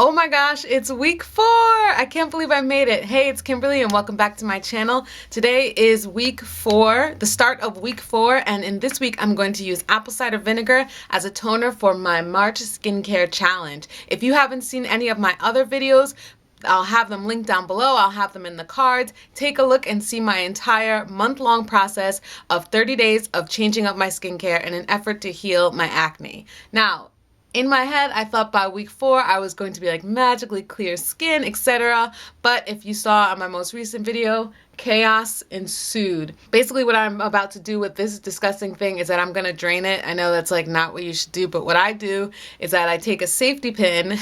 Oh my gosh, it's week 4! I can't believe I made it. Hey, it's Kimberly and welcome back to my channel. Today is week 4, the start of week 4, and in this week I'm going to use apple cider vinegar as a toner for my March Skincare Challenge. If you haven't seen any of my other videos, I'll have them linked down below. I'll have them in the cards. Take a look and see my entire month-long process of 30 days of changing up my skincare in an effort to heal my acne. Now, in my head, I thought by week 4 I was going to be like magically clear skin, etc. But if you saw on my most recent video, chaos ensued. Basically what I'm about to do with this disgusting thing is that I'm gonna drain it. I know that's like not what you should do, but what I do is that I take a safety pin.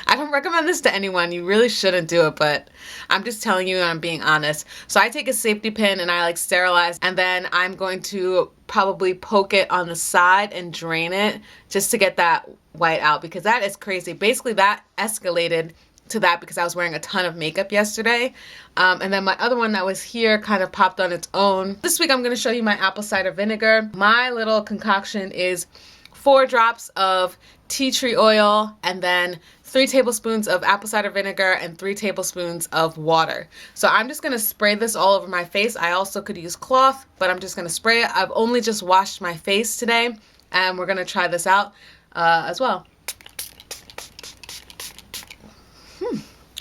I don't recommend this to anyone. You really shouldn't do it, but I'm just telling you and I'm being honest. So I take a safety pin and I like sterilize, and then I'm going to probably poke it on the side and drain it just to get that white out, because that is crazy. Basically that escalated to that because I was wearing a ton of makeup yesterday. And then my other one that was here kind of popped on its own. This week I'm going to show you my apple cider vinegar. My little concoction is 4 drops of tea tree oil and then 3 tablespoons of apple cider vinegar and 3 tablespoons of water. So I'm just going to spray this all over my face. I also could use cloth, but I'm just going to spray it. I've only just washed my face today and we're going to try this out as well.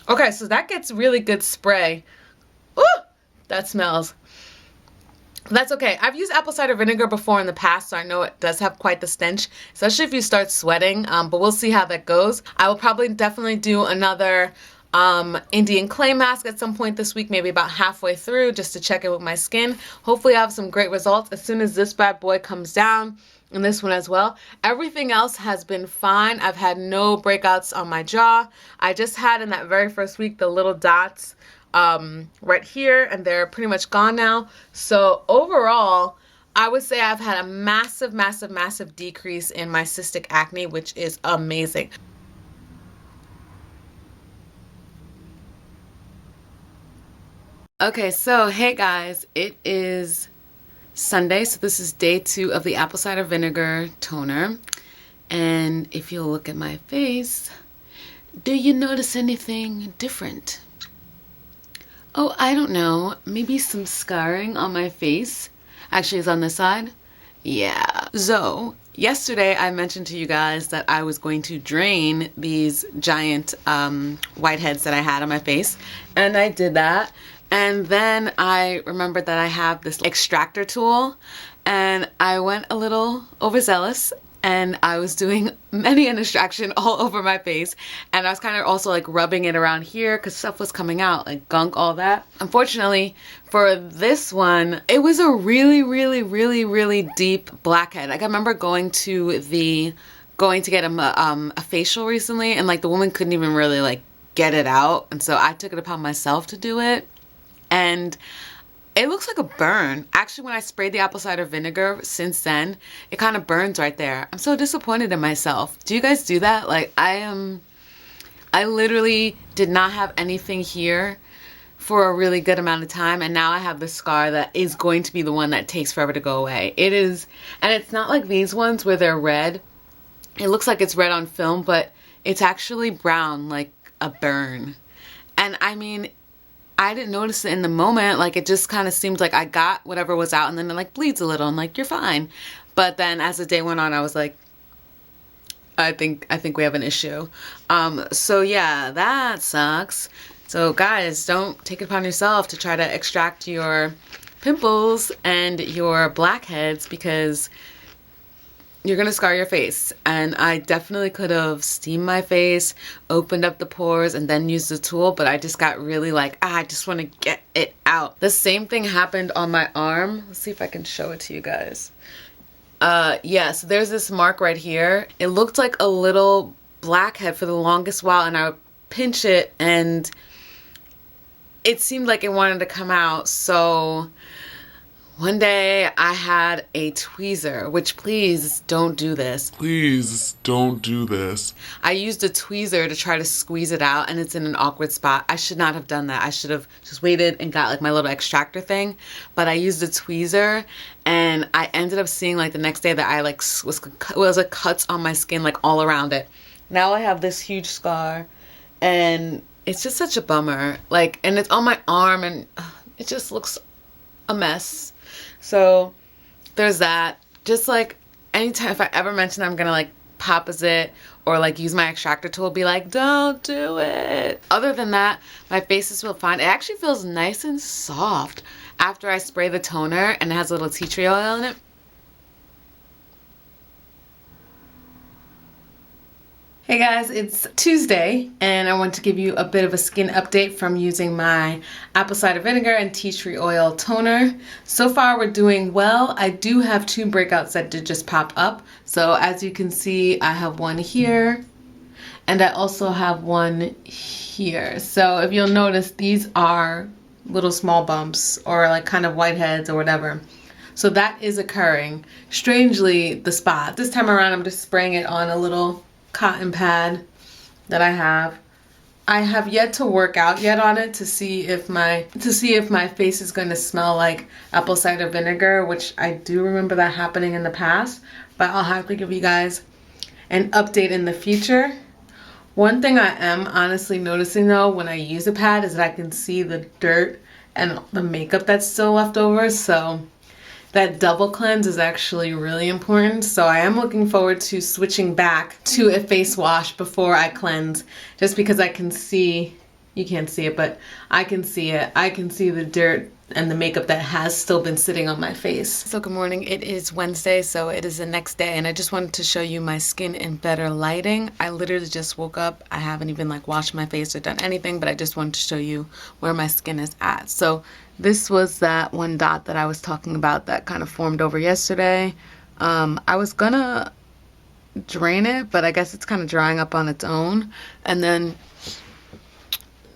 Okay, so that gets really good spray. Ooh, that smells. That's okay. I've used apple cider vinegar before in the past, so I know it does have quite the stench, especially if you start sweating, but we'll see how that goes. I will probably definitely do another Indian clay mask at some point this week, maybe about halfway through, just to check in with my skin. Hopefully I have some great results as soon as this bad boy comes down. And this one as well. Everything else has been fine. I've had no breakouts on my jaw. I just had in that very first week the little dots right here, and they're pretty much gone now. So overall, I would say I've had a massive, massive, massive decrease in my cystic acne, which is amazing. Okay, so hey guys, it is Sunday, so this is day 2 of the apple cider vinegar toner. And if you'll look at my face, do you notice anything different? Oh, I don't know, maybe some scarring on my face. Actually, it's on this side. Yeah. So yesterday I mentioned to you guys that I was going to drain these giant whiteheads that I had on my face, and I did that. And then I remembered that I have this extractor tool, and I went a little overzealous and I was doing many an extraction all over my face, and I was kind of also like rubbing it around here because stuff was coming out, like gunk, all that. Unfortunately for this one, it was a really, really, really, really deep blackhead. Like I remember going to get a facial recently, and like the woman couldn't even really like get it out, and so I took it upon myself to do it. And it looks like a burn. Actually, when I sprayed the apple cider vinegar since then, it kind of burns right there. I'm so disappointed in myself. Do you guys do that? Like I literally did not have anything here for a really good amount of time, and now I have this scar that is going to be the one that takes forever to go away. It is, and it's not like these ones where they're red. It looks like it's red on film, but it's actually brown, like a burn. And I mean, I didn't notice it in the moment. Like it just kind of seemed like I got whatever was out, and then it like bleeds a little. I'm like, you're fine. But then as the day went on, I was like, I think we have an issue. So yeah, that sucks. So guys, don't take it upon yourself to try to extract your pimples and your blackheads, because you're gonna scar your face. And I definitely could have steamed my face, opened up the pores, and then used the tool, but I just got really like, I just want to get it out. The same thing happened on my arm. Let's see if I can show it to you guys. Yeah, so there's this mark right here. It looked like a little blackhead for the longest while, and I would pinch it and it seemed like it wanted to come out. So one day I had a tweezer, which please don't do this. Please don't do this. I used a tweezer to try to squeeze it out, and it's in an awkward spot. I should not have done that. I should have just waited and got like my little extractor thing, but I used a tweezer, and I ended up seeing like the next day that I like was like cuts on my skin like all around it. Now I have this huge scar, and it's just such a bummer. Like, and it's on my arm, and it just looks a mess. So there's that. Just like anytime if I ever mention I'm gonna like Pop-Is-It or like use my extractor tool, be like, don't do it. Other than that, my faces feel fine. It actually feels nice and soft after I spray the toner, and it has a little tea tree oil in it. Hey guys, it's Tuesday and I want to give you a bit of a skin update from using my apple cider vinegar and tea tree oil toner. So far we're doing well. I do have 2 breakouts that did just pop up. So as you can see, I have one here and I also have one here. So if you'll notice, these are little small bumps or like kind of whiteheads or whatever. So that is occurring. Strangely, the spot. This time around I'm just spraying it on a little cotton pad that I have. I have yet to work out yet on it to see if my face is going to smell like apple cider vinegar, which I do remember that happening in the past, but I'll have to give you guys an update in the future. One thing I am honestly noticing though when I use a pad is that I can see the dirt and the makeup that's still left over, so that double cleanse is actually really important. So I am looking forward to switching back to a face wash before I cleanse, just because I can see, you can't see it, but I can see it. I can see the dirt and the makeup that has still been sitting on my face. So good morning. It is Wednesday, so it is the next day, and I just wanted to show you my skin in better lighting. I literally just woke up. I haven't even like washed my face or done anything, but I just wanted to show you where my skin is at. So this was that one dot that I was talking about that kind of formed over yesterday. I was gonna drain it, but I guess it's kind of drying up on its own. And then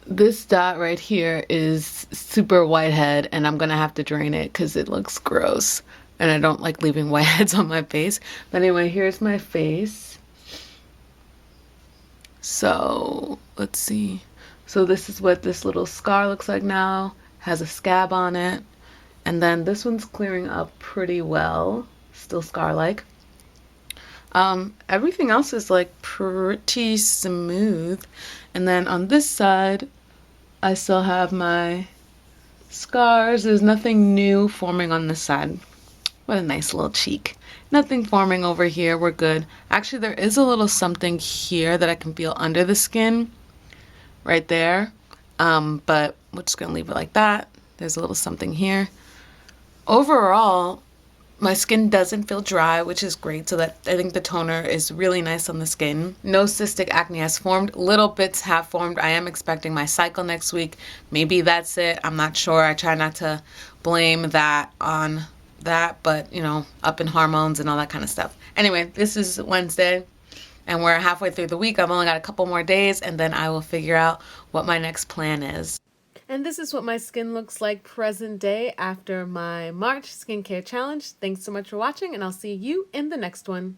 this dot right here is super whitehead, and I'm gonna have to drain it because it looks gross and I don't like leaving whiteheads on my face. But anyway, here's my face. So let's see. So this is what this little scar looks like now. Has a scab on it, and then this one's clearing up pretty well, still scar-like. Everything else is like pretty smooth, and then on this side I still have my scars. There's nothing new forming on this side. What a nice little cheek. Nothing forming over here. We're good. Actually, there is a little something here that I can feel under the skin right there, but we're just gonna leave it like that. There's a little something here. Overall, my skin doesn't feel dry, which is great, so that I think the toner is really nice on the skin. No cystic acne has formed. Little bits have formed. I am expecting my cycle next week. Maybe that's it. I'm not sure. I try not to blame that on that, but you know, up in hormones and all that kind of stuff. Anyway, this is Wednesday and we're halfway through the week. I've only got a couple more days and then I will figure out what my next plan is. And this is what my skin looks like present day after my March skincare challenge. Thanks so much for watching, and I'll see you in the next one.